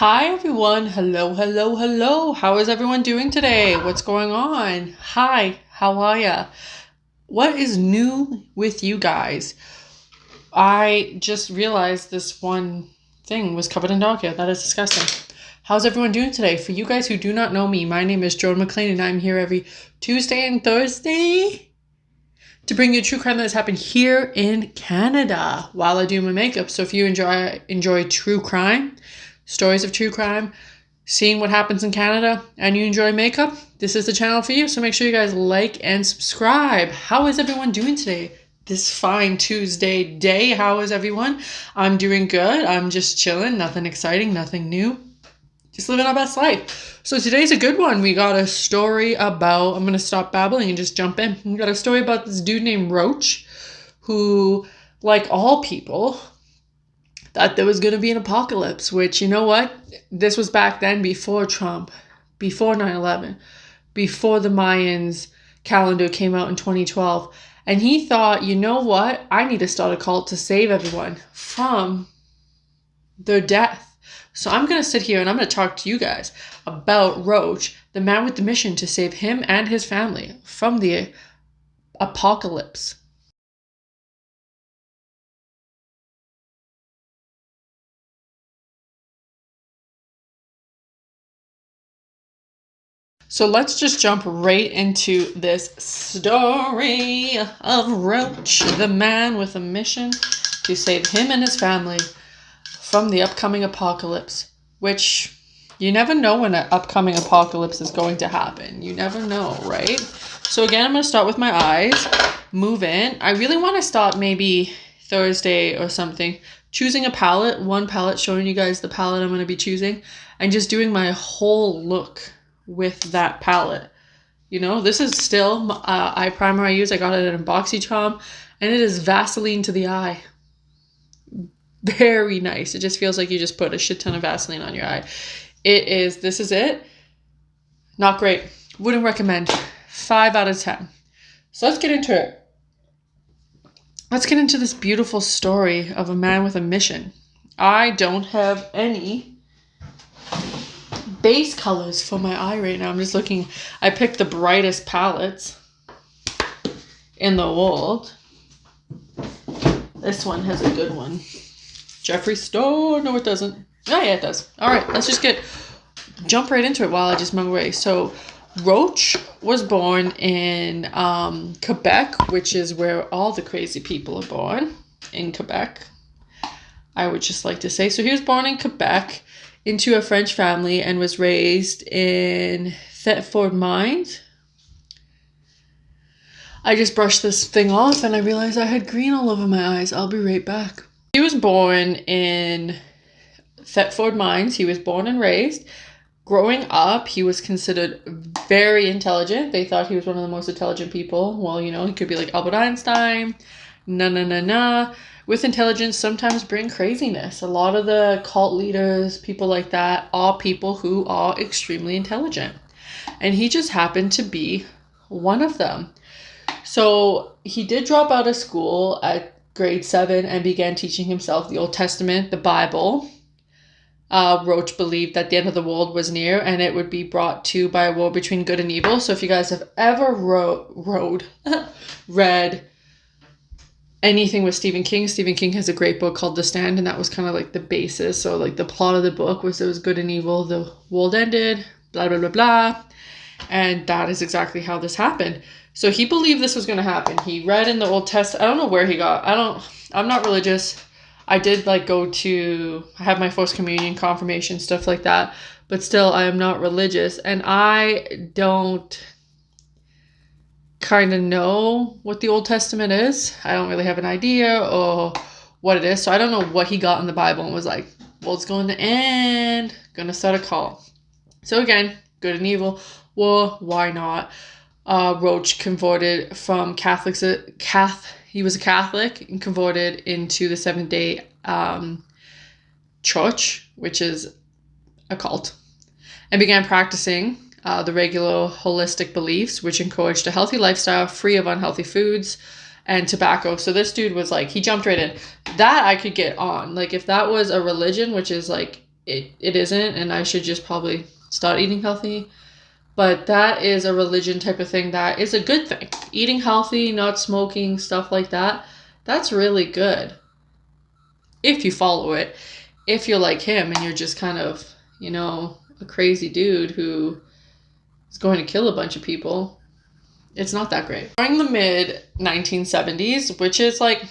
Hi everyone. Hello, hello, hello. How is everyone doing today? What's going on? Hi, how are ya? What is new with you guys? I just realized this one thing was covered in dog hair. That is disgusting. How's everyone doing today? For you guys who do not know me, my name is Jordan MacLean and I'm here every Tuesday and Thursday to bring you true crime that has happened here in Canada while I do my makeup. So if you enjoy true crime, stories of true crime, seeing what happens in Canada, and you enjoy makeup, this is the channel for you. So make sure you guys like and subscribe. How is everyone doing today? This fine Tuesday day. How is everyone? I'm doing good. I'm just chilling. Nothing exciting, nothing new. Just living our best life. So today's a good one. We got a story about, I'm going to stop babbling and just jump in. We got a story about this dude named Roach who, like all people, thought there was going to be an apocalypse, which, you know what? This was back then before Trump, before 9/11, before the Mayans calendar came out in 2012. And he thought, you know what? I need to start a cult to save everyone from their death. So I'm going to sit here and I'm going to talk to you guys about Roach, the man with the mission to save him and his family from the apocalypse. So let's just jump right into this story of Roach, the man with a mission to save him and his family from the upcoming apocalypse, which you never know when an upcoming apocalypse is going to happen. You never know, right? So again, I'm going to start with my eyes, move in. I really want to start maybe Thursday or something, choosing a palette, one palette, showing you guys the palette I'm going to be choosing, and just doing my whole look with that palette. You know, this is still eye primer I use. I got it at BoxyCharm, and it is Vaseline to the eye. Very nice. It just feels like you just put a shit ton of Vaseline on your eye. This is it. Not great. Wouldn't recommend. 5 out of 10. So let's get into it. Let's get into this beautiful story of a man with a mission. I don't have any base colors for my eye right now. I'm just looking. I picked the brightest palettes in the world. This one has a good one. Jeffree Star. No, it doesn't. Oh, yeah, it does. All right, let's just jump right into it while I just mug away. So Roach was born in Quebec, which is where all the crazy people are born, in Quebec, I would just like to say. So he was born in Quebec into a French family and was raised in Thetford Mines. I just brushed this thing off and I realized I had green all over my eyes. I'll be right back. He was born in Thetford Mines. He was born and raised. Growing up, he was considered very intelligent. They thought he was one of the most intelligent people. Well, you know, he could be like Albert Einstein. With intelligence sometimes bring craziness. A lot of the cult leaders, people like that, are people who are extremely intelligent. And he just happened to be one of them. So he did drop out of school at grade 7 and began teaching himself the Old Testament, the Bible. Roach believed that the end of the world was near and it would be brought to by a war between good and evil. So if you guys have ever read anything with Stephen King has a great book called The Stand, and that was kind of like the basis. So like the plot of the book was there was good and evil, the world ended, blah, blah, blah, blah. And that is exactly how this happened. So he believed this was going to happen. He read in the Old Testament. I don't know where he got. I'm not religious. I did I have my first communion, confirmation, stuff like that. But still, I am not religious. And I don't kind of know what the Old Testament is. I don't really have an idea or what it is. So I don't know what he got in the Bible and was like, well, it's going to end. Going to start a cult. So again, good and evil. Well, why not? Roach converted from he was a Catholic and converted into the Seventh-day Church, which is a cult, and began practicing the regular holistic beliefs, which encouraged a healthy lifestyle free of unhealthy foods and tobacco. So this dude was like, he jumped right in. That I could get on. Like if that was a religion, which is like it isn't, and I should just probably start eating healthy. But that is a religion type of thing that is a good thing. Eating healthy, not smoking, stuff like that, that's really good. If you follow it. If you're like him and you're just kind of, you know, a crazy dude who is going to kill a bunch of people, it's not that great. During the mid 1970s, which is like,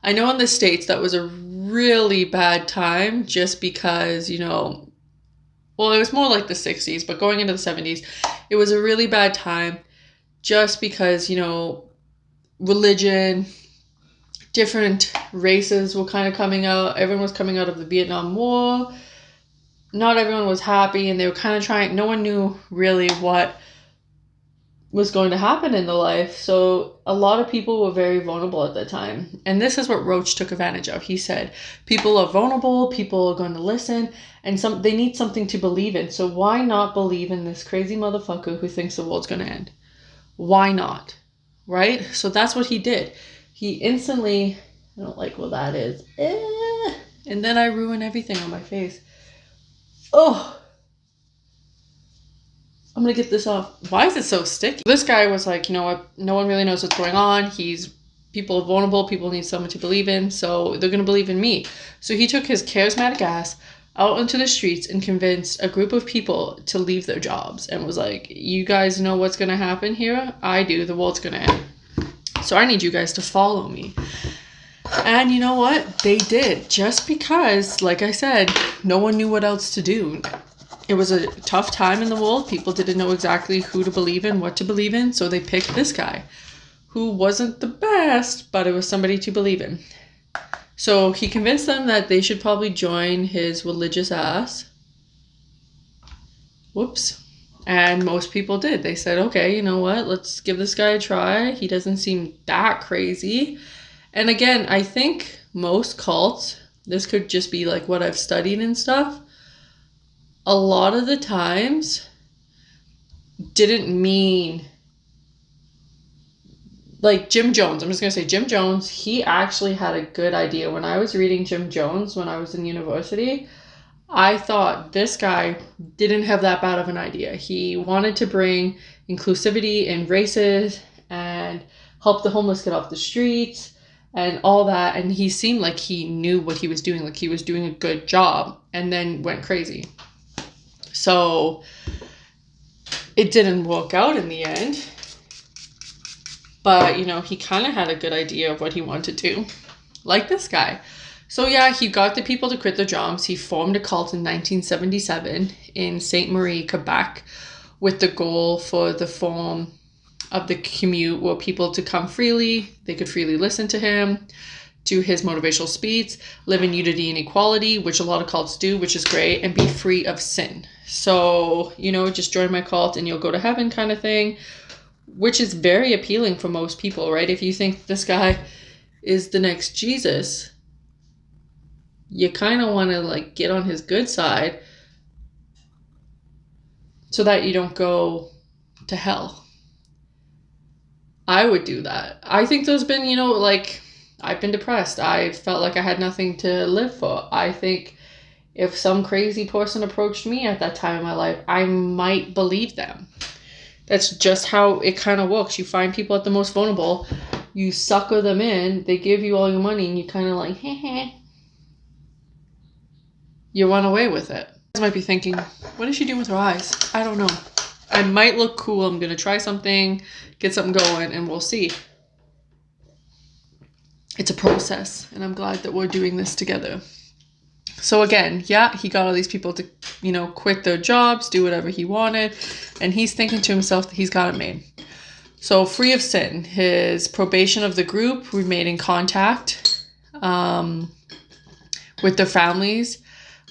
I know in the States that was a really bad time just because, you know, well, it was more like the 60s, but going into the 70s, it was a really bad time just because, you know, religion, different races were kind of coming out. Everyone was coming out of the Vietnam War. Not everyone was happy, and they were kind of trying, no one knew really what was going to happen in the life. So a lot of people were very vulnerable at that time. And this is what Roach took advantage of. He said, people are vulnerable, people are going to listen, and they need something to believe in. So why not believe in this crazy motherfucker who thinks the world's going to end? Why not? Right? So that's what he did. He instantly, I don't like what that is. And then I ruin everything on my face. Oh, I'm going to get this off. Why is it so sticky? This guy was like, you know what? No one really knows what's going on. People are vulnerable. People need someone to believe in. So they're going to believe in me. So he took his charismatic ass out into the streets and convinced a group of people to leave their jobs and was like, you guys know what's going to happen here? I do. The world's going to end. So I need you guys to follow me. And you know what? They did. Just because, like I said, no one knew what else to do. It was a tough time in the world. People didn't know exactly who to believe in, what to believe in. So they picked this guy who wasn't the best, but it was somebody to believe in. So he convinced them that they should probably join his religious ass. Whoops. And most people did. They said, okay, you know what? Let's give this guy a try. He doesn't seem that crazy. And again, I think most cults, this could just be like what I've studied and stuff, a lot of the times didn't mean, like Jim Jones. I'm just going to say Jim Jones, he actually had a good idea. When I was reading Jim Jones when I was in university, I thought this guy didn't have that bad of an idea. He wanted to bring inclusivity in races and help the homeless get off the streets and all that. And he seemed like he knew what he was doing, like he was doing a good job, and then went crazy. So it didn't work out in the end. But, you know, he kind of had a good idea of what he wanted to, like this guy. So yeah, he got the people to quit their jobs. He formed a cult in 1977 in Ste. Marie, Quebec, with the goal for the form of the commute were people to come freely. They could freely listen to him, do his motivational speech, live in unity and equality, which a lot of cults do, which is great, and be free of sin. So, you know, just join my cult and you'll go to heaven kind of thing, which is very appealing for most people, right? If you think this guy is the next Jesus, you kind of want to like get on his good side so that you don't go to hell. I would do that. I think there's been, you know, like, I've been depressed. I felt like I had nothing to live for. I think if some crazy person approached me at that time in my life, I might believe them. That's just how it kind of works. You find people at the most vulnerable, you sucker them in, they give you all your money, and you kind of like, heh. You run away with it. You guys might be thinking, what is she doing with her eyes? I don't know. I might look cool. I'm going to try something, get something going, and we'll see. It's a process, and I'm glad that we're doing this together. So again, yeah, he got all these people to, you know, quit their jobs, do whatever he wanted, and he's thinking to himself that he's got it made. So free of sin, his probation of the group remained in contact with their families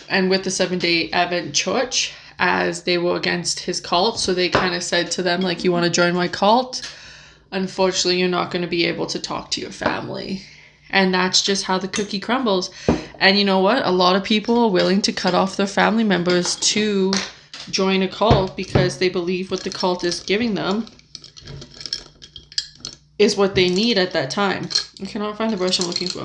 and with the Seventh-day Advent Church, as they were against his cult. So they kind of said to them, like, you want to join my cult? Unfortunately, you're not going to be able to talk to your family. And that's just how the cookie crumbles. And you know what? A lot of people are willing to cut off their family members to join a cult because they believe what the cult is giving them is what they need at that time. I cannot find the brush I'm looking for.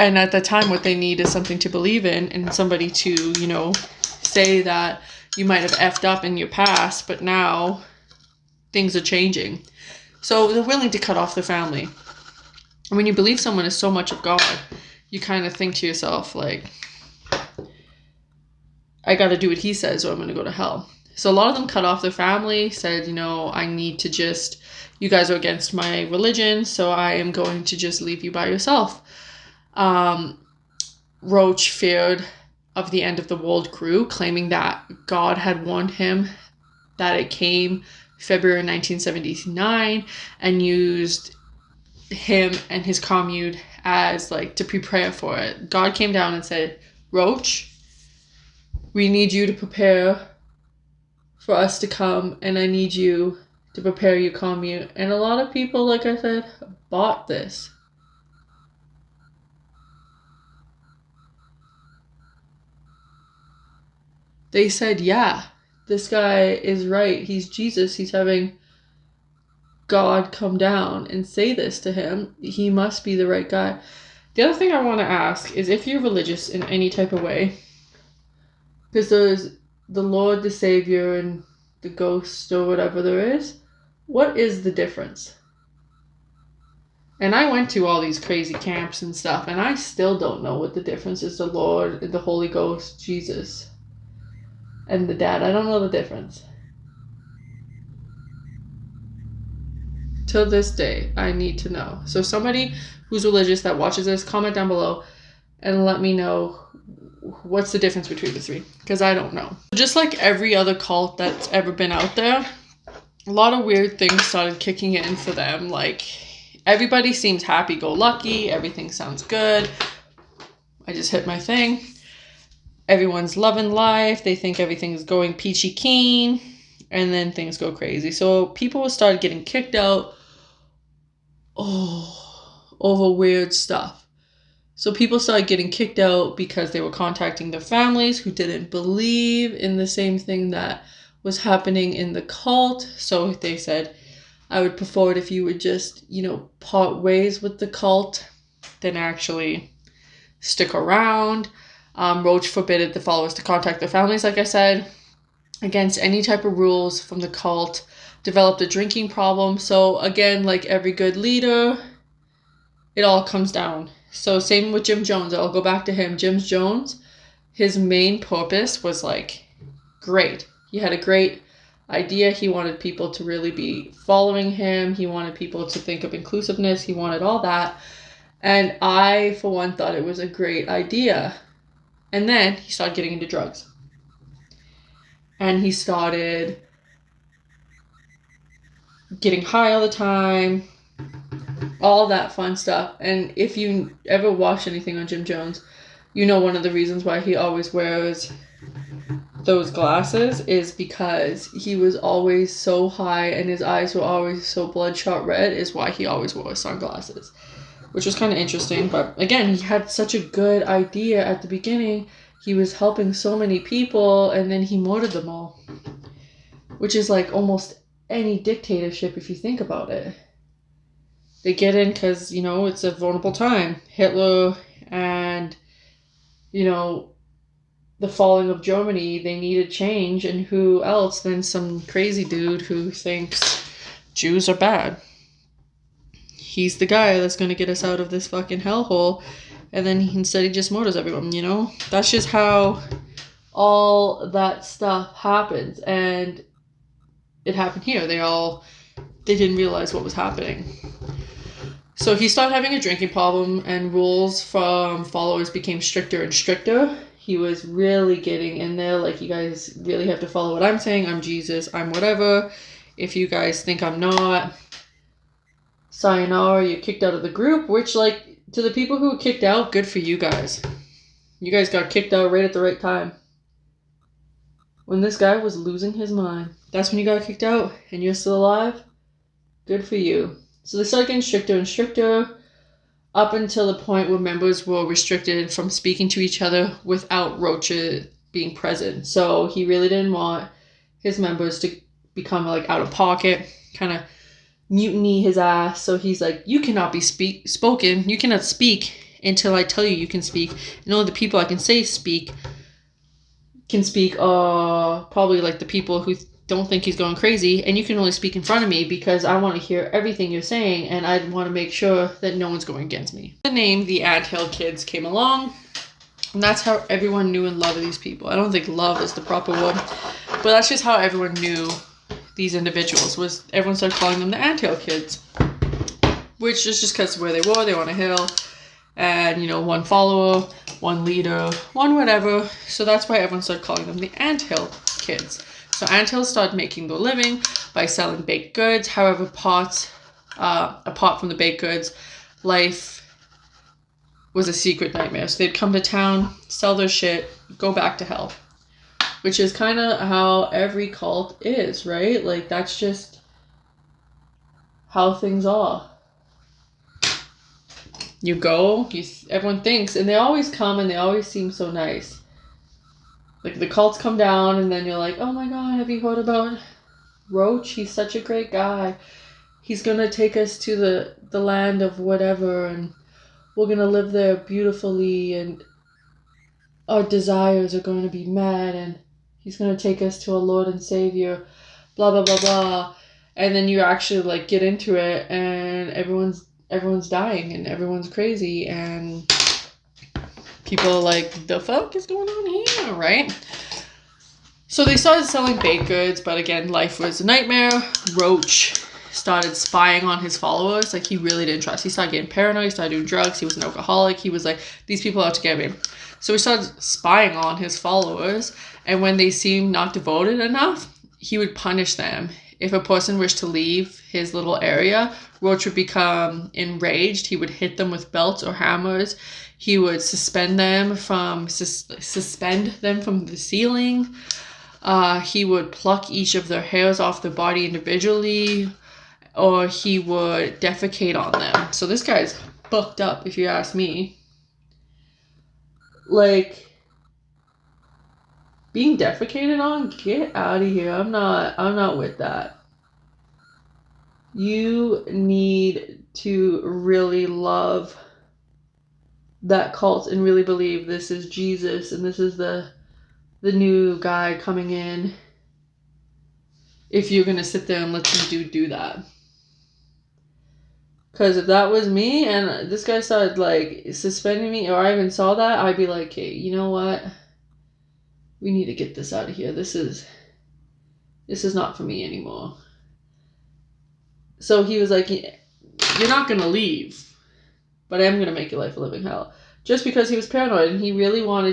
And at the time, what they need is something to believe in and somebody to, you know, say that you might have effed up in your past, but now things are changing. So they're willing to cut off their family. And when you believe someone is so much of God, you kind of think to yourself, like, I got to do what he says or I'm going to go to hell. So a lot of them cut off their family, said, you know, I need to just, you guys are against my religion, so I am going to just leave you by yourself. Roach feared of the end of the world crew, claiming that God had warned him that it came February 1979 and used him and his commune as like to prepare for it. God came down and said, Roach, we need you to prepare for us to come, and I need you to prepare your commune. And a lot of people, like I said, bought this. They said, yeah, this guy is right. He's Jesus. He's having God come down and say this to him. He must be the right guy. The other thing I want to ask is if you're religious in any type of way, because there's the Lord, the Savior, and the ghost or whatever there is, what is the difference? And I went to all these crazy camps and stuff, and I still don't know what the difference is. The Lord, the Holy Ghost, Jesus, and the Dad. I don't know the difference. Till this day, I need to know. So somebody who's religious that watches this, comment down below and let me know what's the difference between the three, because I don't know. Just like every other cult that's ever been out there, a lot of weird things started kicking in for them. Like, everybody seems happy-go-lucky, everything sounds good. I just hit my thing. Everyone's loving life, they think everything's going peachy keen, and then things go crazy. So people started getting kicked out over weird stuff. So people started getting kicked out because they were contacting their families who didn't believe in the same thing that was happening in the cult. So they said, I would prefer it if you would just, you know, part ways with the cult than actually stick around. Roach forbade the followers to contact their families, like I said, against any type of rules from the cult, developed a drinking problem. So again, like every good leader, it all comes down. So same with Jim Jones. I'll go back to him. Jim Jones, his main purpose was like great. He had a great idea. He wanted people to really be following him. He wanted people to think of inclusiveness. He wanted all that. And I, for one, thought it was a great idea. And then he started getting into drugs. And he started getting high all the time, all that fun stuff. And if you ever watch anything on Jim Jones, you know one of the reasons why he always wears those glasses is because he was always so high and his eyes were always so bloodshot red, is why he always wore sunglasses, which was kind of interesting. But again, he had such a good idea at the beginning. He was helping so many people, and then he murdered them all, which is like almost any dictatorship if you think about it. They get in because, you know, it's a vulnerable time. Hitler and, you know, the falling of Germany, they needed change, and who else than some crazy dude who thinks Jews are bad. He's the guy that's going to get us out of this fucking hellhole, and then instead he just murders everyone, you know? That's just how all that stuff happens, and it happened here. They didn't realize what was happening. So he started having a drinking problem, and rules from followers became stricter and stricter. He was really getting in there, like, you guys really have to follow what I'm saying. I'm Jesus, I'm whatever. If you guys think I'm not, sayonara, you're kicked out of the group, which, like, to the people who were kicked out, good for you guys. You guys got kicked out right at the right time. When this guy was losing his mind, that's when you got kicked out, and you're still alive? Good for you. So they started getting stricter and stricter, up until the point where members were restricted from speaking to each other without Roach being present. So he really didn't want his members to become like out of pocket, kind of mutiny his ass. So he's like, you cannot be spoken, you cannot speak until I tell you you can speak. And only the people I can say can speak are probably like the people who don't think he's going crazy, and you can only speak in front of me because I want to hear everything you're saying, and I want to make sure that no one's going against me. The name The Anthill Kids came along, and that's how everyone knew and loved these people. I don't think love is the proper word, but that's just how everyone knew these individuals. Was everyone started calling them the Anthill Kids, which is just because where they were on a hill, and, you know, one follower, one leader, one whatever. So that's why everyone started calling them the Anthill Kids. So Anthills started making their living by selling baked goods. However, apart from the baked goods, life was a secret nightmare. So they'd come to town, sell their shit, go back to hell. Which is kind of how every cult is, right? Like, that's just how things are. You go, everyone thinks, and they always come and they always seem so nice. Like, the cults come down and then you're like, oh my god, have you heard about Roach? He's such a great guy. He's gonna take us to the land of whatever, and we're gonna live there beautifully, and our desires are going to be met, and he's gonna take us to our Lord and Savior, blah blah blah blah. And then you actually like get into it, and everyone's dying and everyone's crazy, and people are like, the fuck is going on here, right? So they started selling baked goods, but again, life was a nightmare. Roach started spying on his followers. Like, he really didn't trust. He started getting paranoid. He started doing drugs. He was an alcoholic. He was like, these people are out to get me. So he started spying on his followers, and when they seemed not devoted enough, he would punish them. If a person wished to leave his little area, Roach would become enraged. He would hit them with belts or hammers. He would suspend them from the ceiling. He would pluck each of their hairs off their body individually, or he would defecate on them. So this guy's fucked up, if you ask me. Like, being defecated on? Get out of here. I'm not with that. You need to really love that cult and really believe this is Jesus and this is the new guy coming in, if you're gonna sit there and let them do that. Because if that was me and this guy started like suspending me, or I even saw that, I'd be like, hey, you know what? We need to get this out of here. This is not for me anymore. So he was like, you're not gonna leave, but I am gonna make your life a living hell. Just because he was paranoid, and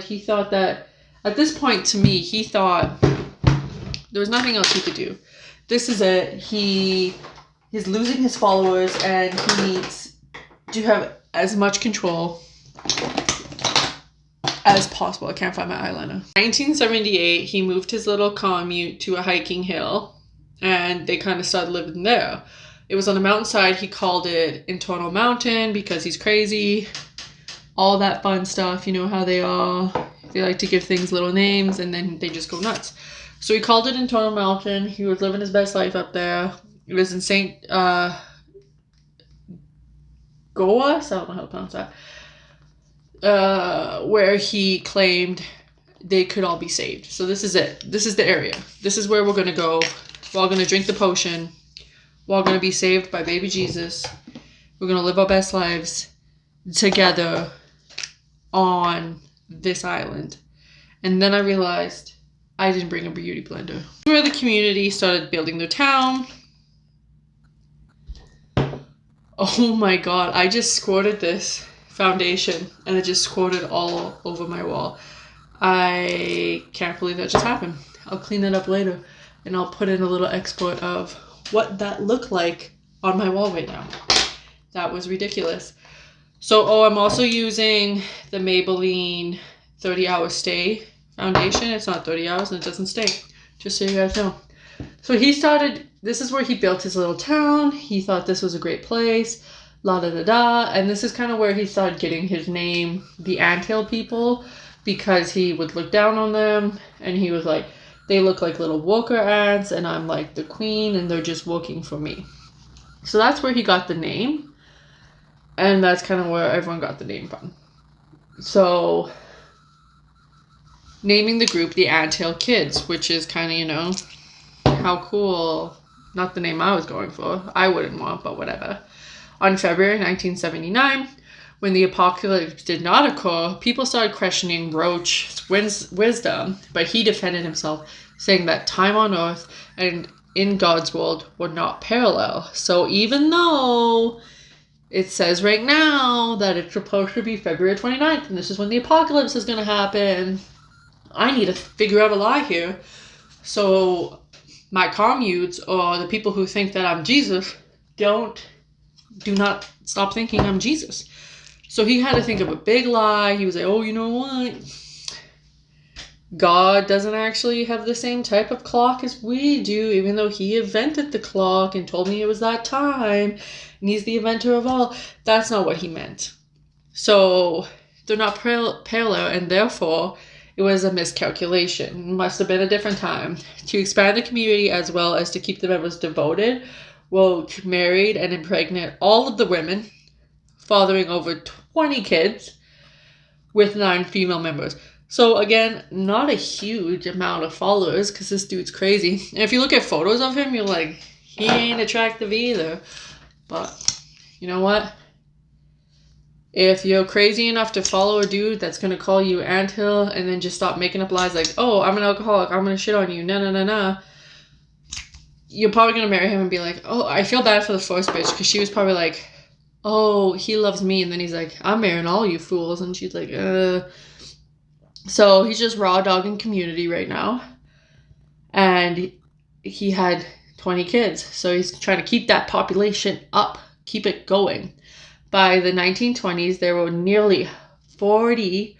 he thought that, at this point to me, he thought there was nothing else he could do. This is it. He's losing his followers, and he needs to have as much control as possible. I can't find my eyeliner. 1978, he moved his little commune to a hiking hill, and they kind of started living there. It was on a mountainside. He called it Internal Mountain because he's crazy. All that fun stuff. You know how they are. They like to give things little names, and then they just go nuts. So he called it Internal Mountain. He was living his best life up there. It was in St. Goas? I don't know how to pronounce that. Where he claimed they could all be saved. So this is it. This is the area. This is where we're going to go. We're all going to drink the potion. We're all going to be saved by baby Jesus. We're going to live our best lives together on this island. And then I realized I didn't bring a beauty blender. Where the community started building their town. Oh my god, I just squirted this foundation and it just squirted all over my wall. I can't believe that just happened. I'll clean that up later, and I'll put in a little export of what that looked like on my wall right now. That was ridiculous. So, I'm also using the Maybelline 30-hour stay foundation. It's not 30 hours and it doesn't stay, just so you guys know. So this is where he built his little town. He thought this was a great place, la da da da. And this is kind of where he started getting his name, the Anthill people, because he would look down on them and he was like, they look like little worker ants and I'm like the queen and they're just working for me. So that's where he got the name. And that's kind of where everyone got the name from. So, naming the group the Anthill Kids, which is kind of, you know, how cool. Not the name I was going for. I wouldn't want, but whatever. On February 1979, when the apocalypse did not occur, people started questioning Roach's wisdom, but he defended himself, saying that time on Earth and in God's world were not parallel. So even though it says right now that it's supposed to be February 29th, and this is when the apocalypse is going to happen, I need to figure out a lie here. So my communes, or the people who think that I'm Jesus, do not stop thinking I'm Jesus. So he had to think of a big lie. He was like, oh, you know what? God doesn't actually have the same type of clock as we do, even though he invented the clock and told me it was that time, and he's the inventor of all. That's not what he meant. So they're not parallel, and therefore it was a miscalculation. It must have been a different time. To expand the community as well as to keep the members devoted, Roach married and impregnated all of the women, fathering over 20 kids with 9 female members. So again, not a huge amount of followers because this dude's crazy. And if you look at photos of him, you're like, he ain't attractive either. But you know what? If you're crazy enough to follow a dude that's going to call you anthill and then just stop making up lies like, oh, I'm an alcoholic, I'm going to shit on you, nah, you're probably going to marry him and be like, oh, I feel bad for the first bitch because she was probably like, oh, he loves me. And then he's like, I'm marrying all you fools. And she's like, So he's just raw dogging community right now. And he had 20 kids. So he's trying to keep that population up, keep it going. By the 1920s, there were nearly 40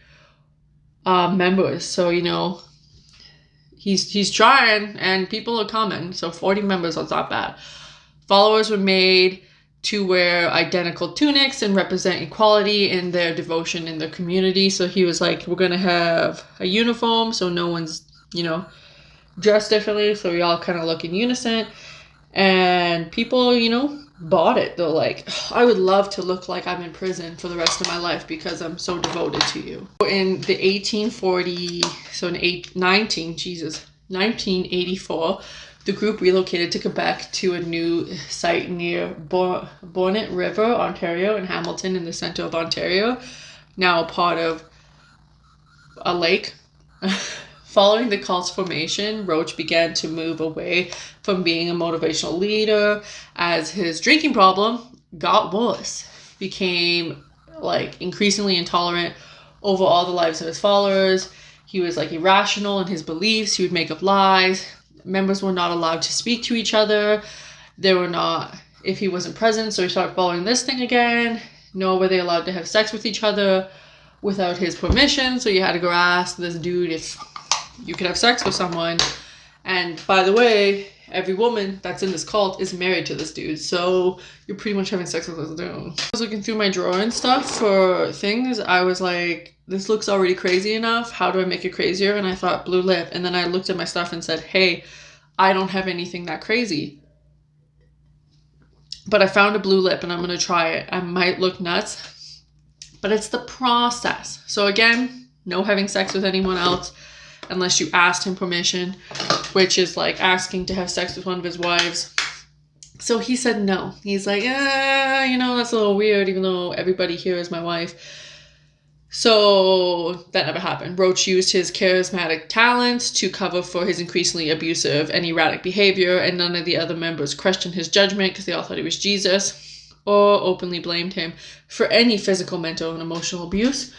members. So, you know, he's trying and people are coming. So 40 members is not bad. Followers were made to wear identical tunics and represent equality in their devotion in the community. So he was like, we're going to have a uniform so no one's, you know, dressed differently. So we all kind of look in unison. And people, you know, bought it. They're like, I would love to look like I'm in prison for the rest of my life because I'm so devoted to you. In the 1984, the group relocated to Quebec to a new site near Bonnet River, Ontario, and Hamilton in the center of Ontario, now a part of a lake. Following the cult's formation, Roach began to move away from being a motivational leader as his drinking problem got worse, became like increasingly intolerant over all the lives of his followers. He was like irrational in his beliefs. He would make up lies. Members were not allowed to speak to each other. They were not, if he wasn't present, so he started following this thing again. Nor were they allowed to have sex with each other without his permission. So you had to go ask this dude if you could have sex with someone. And by the way, every woman that's in this cult is married to this dude. So you're pretty much having sex with this dude. I was looking through my drawer and stuff for things. I was like, this looks already crazy enough. How do I make it crazier? And I thought blue lip. And then I looked at my stuff and said, hey, I don't have anything that crazy. But I found a blue lip and I'm going to try it. I might look nuts, but it's the process. So again, no having sex with anyone else unless you asked him permission, which is like asking to have sex with one of his wives. So he said no. He's like, you know, that's a little weird, even though everybody here is my wife. So that never happened. Roach used his charismatic talents to cover for his increasingly abusive and erratic behavior, and none of the other members questioned his judgment because they all thought he was Jesus or openly blamed him for any physical, mental, and emotional abuse.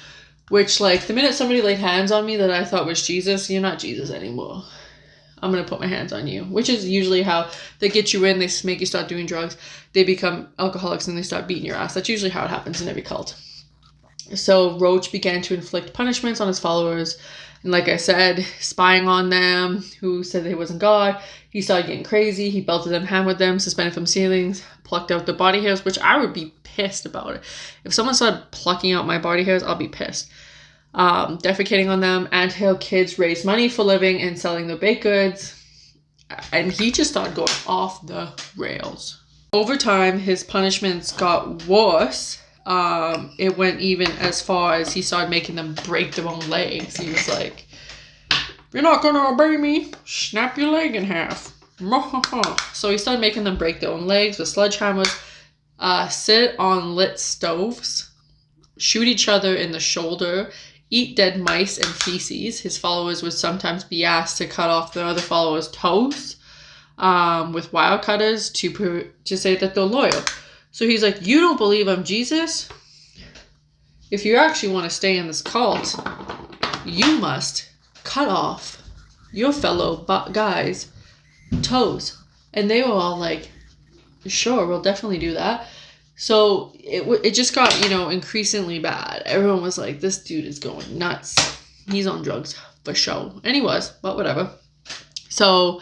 Which, like, the minute somebody laid hands on me that I thought was Jesus, you're not Jesus anymore. I'm going to put my hands on you. Which is usually how they get you in, they make you start doing drugs, they become alcoholics, and they start beating your ass. That's usually how it happens in every cult. So Roach began to inflict punishments on his followers. And like I said, spying on them, who said they wasn't God. He started getting crazy. He belted them, hammered them, suspended from ceilings, plucked out their body hairs, which I would be pissed about it. If someone started plucking out my body hairs, I'll be pissed. Defecating on them. Anthill kids raised money for living and selling their baked goods. And he just started going off the rails. Over time, his punishments got worse. it went even as far as he started making them break their own legs. He was like, "You're not gonna obey me? Snap your leg in half." So he started making them break their own legs with sledgehammers, sit on lit stoves, shoot each other in the shoulder, eat dead mice and feces. His followers would sometimes be asked to cut off the other followers' toes with wire cutters to say that they're loyal. So he's like, "You don't believe I'm Jesus? If you actually want to stay in this cult, you must cut off your fellow guys' toes." And they were all like, "Sure, we'll definitely do that." So it just got, increasingly bad. Everyone was like, "This dude is going nuts. He's on drugs for sure." And he was, but whatever. So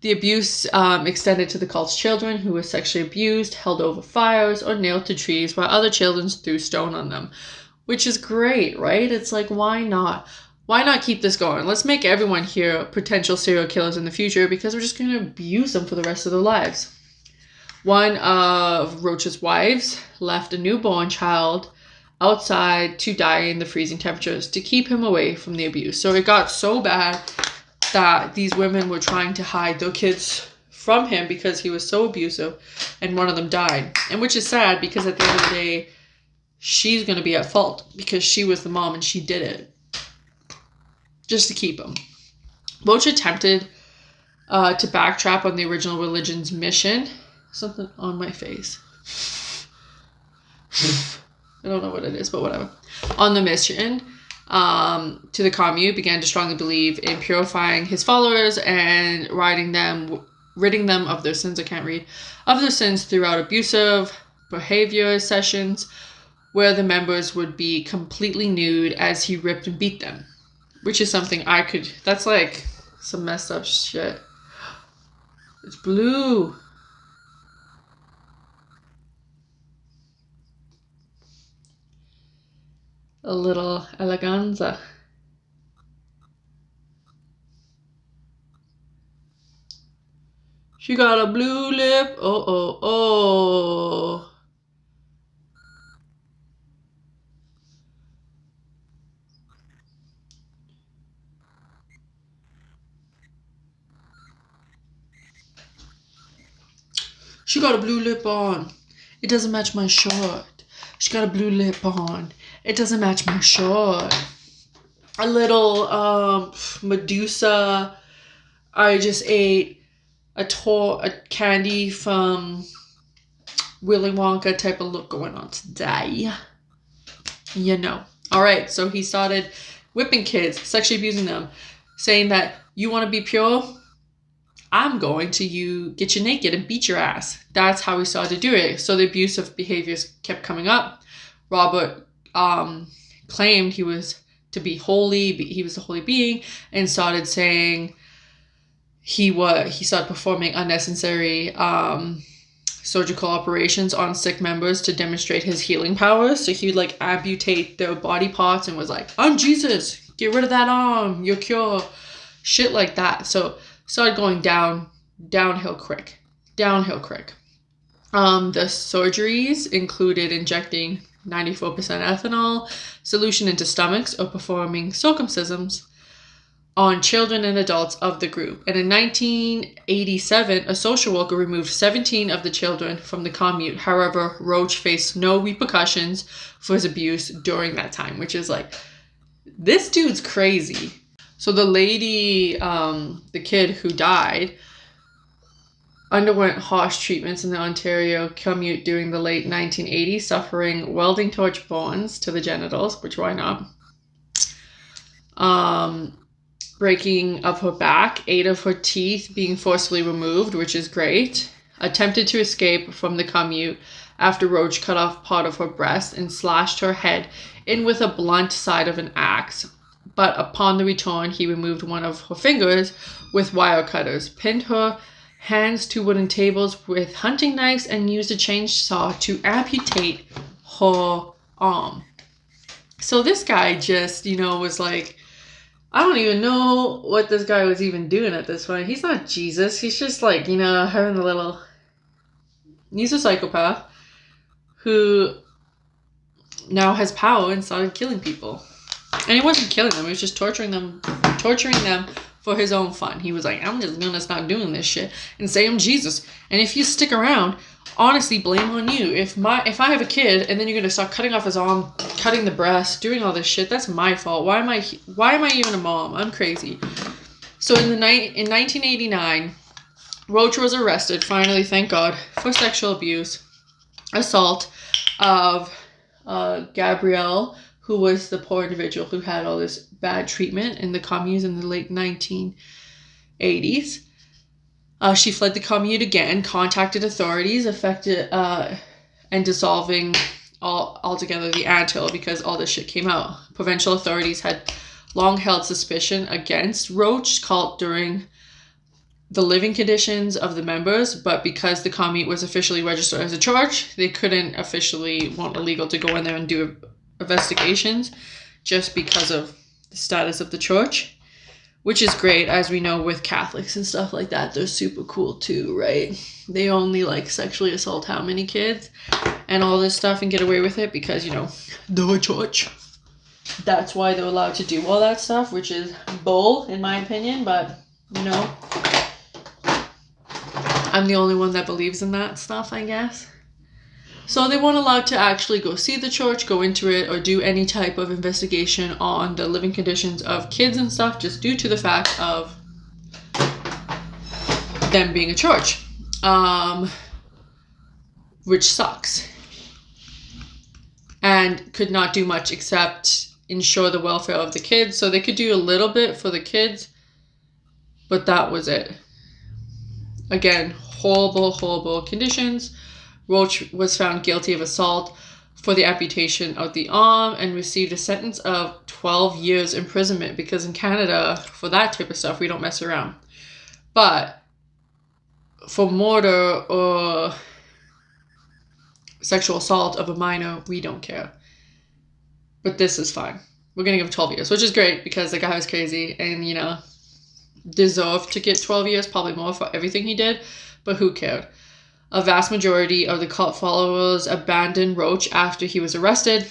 the abuse extended to the cult's children, who were sexually abused, held over fires, or nailed to trees, while other children threw stone on them. Which is great, right? It's like, why not? Why not keep this going? Let's make everyone here potential serial killers in the future, because we're just going to abuse them for the rest of their lives. One of Roach's wives left a newborn child outside to die in the freezing temperatures to keep him away from the abuse. So it got so bad that these women were trying to hide their kids from him because he was so abusive, and one of them died. And which is sad, because at the end of the day, she's going to be at fault because she was the mom and she did it just to keep him. Roach attempted to backtrack on the original religion's mission. Something on my face. I don't know what it is, but whatever. On the mission to the commune, began to strongly believe in purifying his followers and ridding them of their sins. I can't read. Of their sins throughout abusive behavior sessions, where the members would be completely nude as he ripped and beat them. Which is something that's like some messed up shit. It's blue. A little eleganza. She got a blue lip. Oh. She got a blue lip on. It doesn't match my short. She got a blue lip on. It doesn't match my short. A little Medusa. I just ate a candy from Willy Wonka type of look going on today. All right, so he started whipping kids, sexually abusing them, saying that you want to be pure? I'm going to get you naked and beat your ass. That's how he started to do it. So the abusive behaviors kept coming up. Robert claimed he was to be holy, he was a holy being, and started saying he started performing unnecessary surgical operations on sick members to demonstrate his healing powers. So he would amputate their body parts and was like, "I'm Jesus, get rid of that arm, you're cure," shit like that. So started going downhill quick. The surgeries included injecting 94% ethanol solution into stomachs or performing circumcisions on children and adults of the group. And in 1987, a social worker removed 17 of the children from the commune. However, Roach faced no repercussions for his abuse during that time, which is like, this dude's crazy. So the lady, the kid who died, underwent harsh treatments in the Ontario commune during the late 1980s, suffering welding torch burns to the genitals, which why not? Breaking of her back, 8 of her teeth being forcibly removed, which is great. Attempted to escape from the commune after Roach cut off part of her breast and slashed her head in with a blunt side of an axe. But upon the return, he removed one of her fingers with wire cutters, pinned her hands to wooden tables with hunting knives, and used a chainsaw to amputate her arm. So this guy just, was like, I don't even know what this guy was even doing at this point. He's not Jesus. He's just having a little... He's a psychopath who now has power and started killing people. And he wasn't killing them, he was just torturing them for his own fun. He was like, I'm just gonna stop doing this shit and say I'm Jesus. And if you stick around, honestly, blame on you. If I have a kid and then you're gonna start cutting off his arm, cutting the breast, doing all this shit, that's my fault. Why am I even a mom? I'm crazy. So in 1989, Roach was arrested, finally, thank God, for sexual abuse, assault of Gabrielle, who was the poor individual who had all this bad treatment in the communes in the late 1980s. She fled the commune again, contacted authorities, and dissolving altogether the anthill because all this shit came out. Provincial authorities had long held suspicion against Roach cult during the living conditions of the members, but because the commune was officially registered as a church, they weren't illegal to go in there and do investigations just because of the status of the church, which is great, as we know with Catholics and stuff like that. They're super cool too, right? They only like sexually assault how many kids and all this stuff and get away with it because, you know, they're a church. That's why they're allowed to do all that stuff, which is bull in my opinion, but you know, I'm the only one that believes in that stuff, I guess. So they weren't allowed to actually go see the church, go into it, or do any type of investigation on the living conditions of kids and stuff, just due to the fact of them being a church, which sucks. And could not do much except ensure the welfare of the kids. So they could do a little bit for the kids, but that was it. Again, horrible conditions. Roach was found guilty of assault for the amputation of the arm and received a sentence of 12 years imprisonment, because in Canada, for that type of stuff, we don't mess around. But for murder or sexual assault of a minor, we don't care. But this is fine. We're going to give him 12 years, which is great because the guy was crazy and, you know, deserved to get 12 years, probably more for everything he did, but who cared? A vast majority of the cult followers abandoned Roach after he was arrested,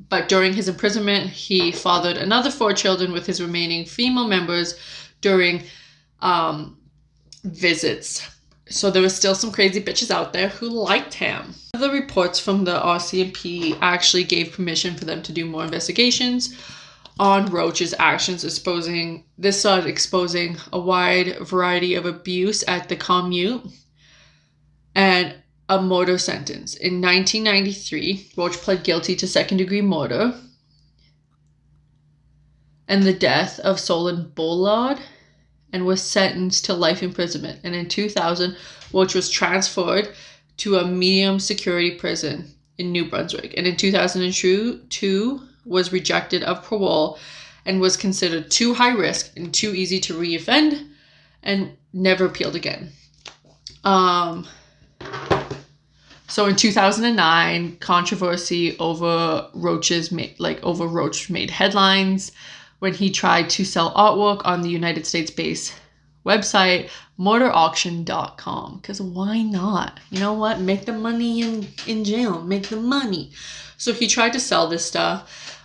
but during his imprisonment, he fathered another 4 children with his remaining female members during visits. So there was still some crazy bitches out there who liked him. The reports from the RCMP actually gave permission for them to do more investigations on Roach's actions, exposing a wide variety of abuse at the commune and a murder sentence. In 1993, Roach pled guilty to second-degree murder and the death of Solon Bullard and was sentenced to life imprisonment. And in 2000, Roach was transferred to a medium security prison in New Brunswick. And in 2002, was rejected of parole and was considered too high risk and too easy to reoffend and never appealed again. So in 2009, controversy over Roach made headlines when he tried to sell artwork on the United States-based website murderauction.com. Because why not? You know what? Make the money in jail. Make the money. So he tried to sell this stuff,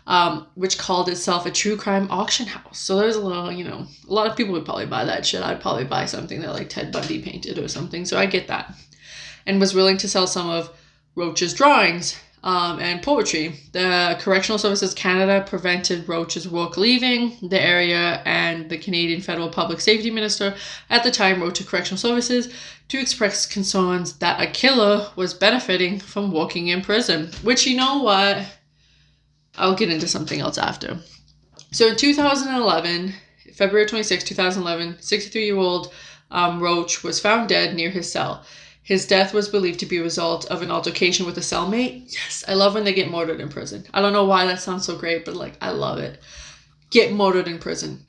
which called itself a true crime auction house. So there's a little, you know, a lot of people would probably buy that shit. I'd probably buy something that like Ted Bundy painted or something. So I get that. And was willing to sell some of Roach's drawings and poetry. The Correctional Services Canada prevented Roach's work leaving the area, and the Canadian Federal Public Safety Minister at the time wrote to Correctional Services to express concerns that a killer was benefiting from working in prison. Which, you know what? I'll get into something else after. So in 2011, February 26, 2011, 63-year-old Roach was found dead near his cell. His death was believed to be a result of an altercation with a cellmate. Yes, I love when they get murdered in prison. I don't know why that sounds so great, but like, I love it. Get murdered in prison.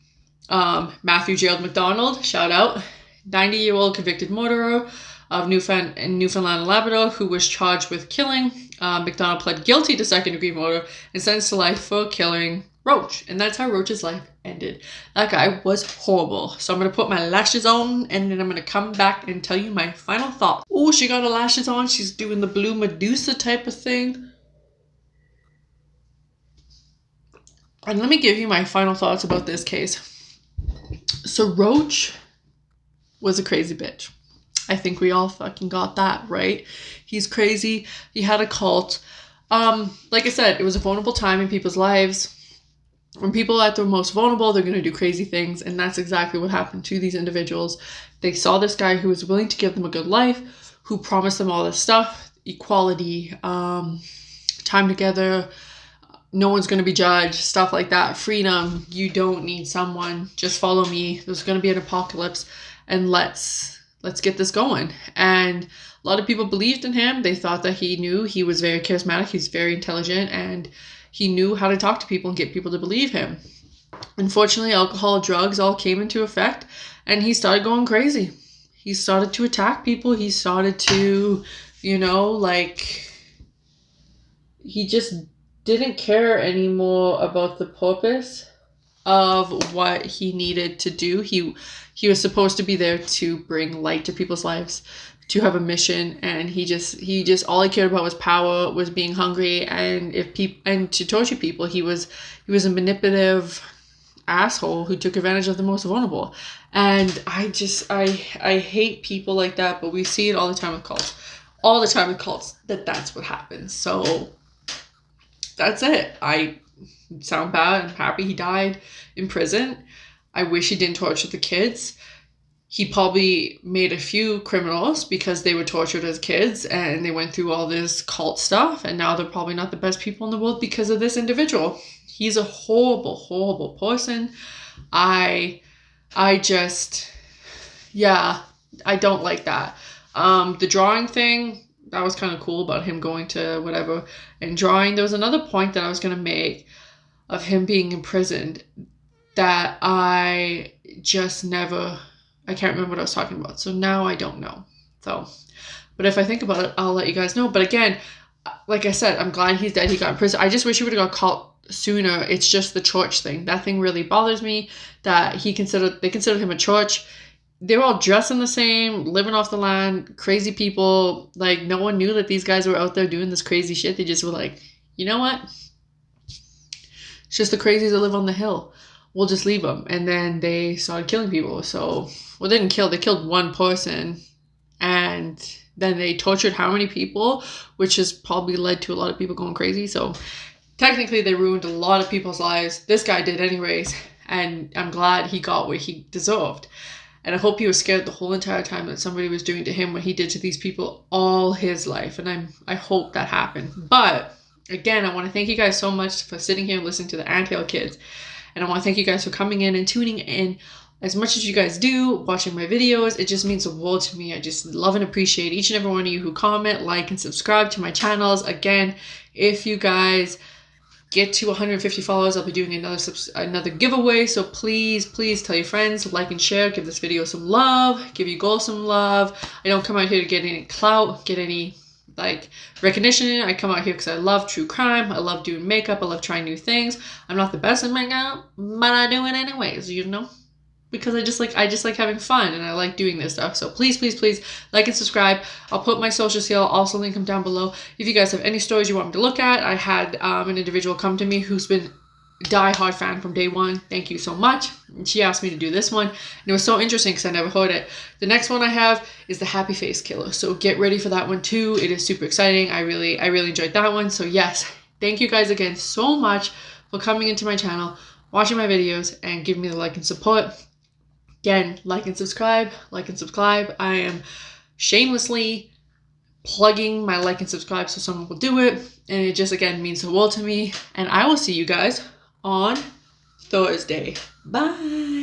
Matthew Gerald McDonald, shout out, 90-year-old convicted murderer of Newfoundland and Labrador, who was charged with killing. McDonald pled guilty to second-degree murder and sentenced to life for killing Roach. And that's how Roach's life ended. That guy was horrible. So I'm going to put my lashes on and then I'm going to come back and tell you my final thoughts. Oh, she got her lashes on. She's doing the blue Medusa type of thing. And let me give you my final thoughts about this case. So Roach was a crazy bitch. I think we all fucking got that, right? He's crazy. He had a cult. Like I said, it was a vulnerable time in people's lives. When people are at their most vulnerable, they're going to do crazy things. And that's exactly what happened to these individuals. They saw this guy who was willing to give them a good life, who promised them all this stuff, equality, time together, no one's going to be judged, stuff like that, freedom. You don't need someone, just follow me. There's going to be an apocalypse, and let's get this going. And a lot of people believed in him. They thought that he knew. He was very charismatic, he's very intelligent, and he knew how to talk to people and get people to believe him. Unfortunately, alcohol, drugs all came into effect, and he started going crazy. He started to attack people. He started to, he just didn't care anymore about the purpose of what he needed to do. He was supposed to be there to bring light to people's lives, to have a mission, and he just all he cared about was power, was being hungry, and and to torture people. He was a manipulative asshole who took advantage of the most vulnerable. And I hate people like that, but we see it all the time with cults. All the time with cults, that's what happens. So that's it. I sound bad. I'm happy he died in prison. I wish he didn't torture the kids. He probably made a few criminals because they were tortured as kids and they went through all this cult stuff, and now they're probably not the best people in the world because of this individual. He's a horrible, horrible person. I don't like that. The drawing thing, that was kind of cool about him going to whatever and drawing. There was another point that I was going to make of him being imprisoned that I can't remember what I was talking about. So now I don't know. So, but if I think about it, I'll let you guys know. But again, like I said, I'm glad he's dead. He got in prison. I just wish he would have got caught sooner. It's just the church thing. That thing really bothers me, that they considered him a church. They're all dressing the same, living off the land, crazy people. Like, no one knew that these guys were out there doing this crazy shit. They just were like, you know what? It's just the crazies that live on the hill. We'll just leave them. And then they started killing people. So, well, they didn't kill. They killed one person. And then they tortured how many people? Which has probably led to a lot of people going crazy. So, technically, they ruined a lot of people's lives. This guy did anyways. And I'm glad he got what he deserved. And I hope he was scared the whole entire time that somebody was doing to him what he did to these people all his life. And I hope that happened. But again, I want to thank you guys so much for sitting here and listening to the Anthill Kids. And I want to thank you guys for coming in and tuning in as much as you guys do, watching my videos. It just means the world to me. I just love and appreciate each and every one of you who comment, like, and subscribe to my channels. Again, if you guys get to 150 followers, I'll be doing another giveaway. So please tell your friends, like and share, give this video some love, give you girls some love. I don't come out here to get any clout, get any recognition. I come out here because I love true crime. I love doing makeup. I love trying new things. I'm not the best at makeup, but I do it anyways, because I just like having fun and I like doing this stuff. So please like and subscribe. I'll put my socials here. I'll also link them down below. If you guys have any stories you want me to look at, I had an individual come to me who's been a die-hard fan from day one. Thank you so much. And she asked me to do this one. And it was so interesting because I never heard it. The next one I have is the Happy Face Killer. So get ready for that one too. It is super exciting. I really enjoyed that one. So yes, thank you guys again so much for coming into my channel, watching my videos, and giving me the like and support. Again, like and subscribe. I am shamelessly plugging my like and subscribe so someone will do it. And it just, again, means the world to me. And I will see you guys on Thursday. Bye.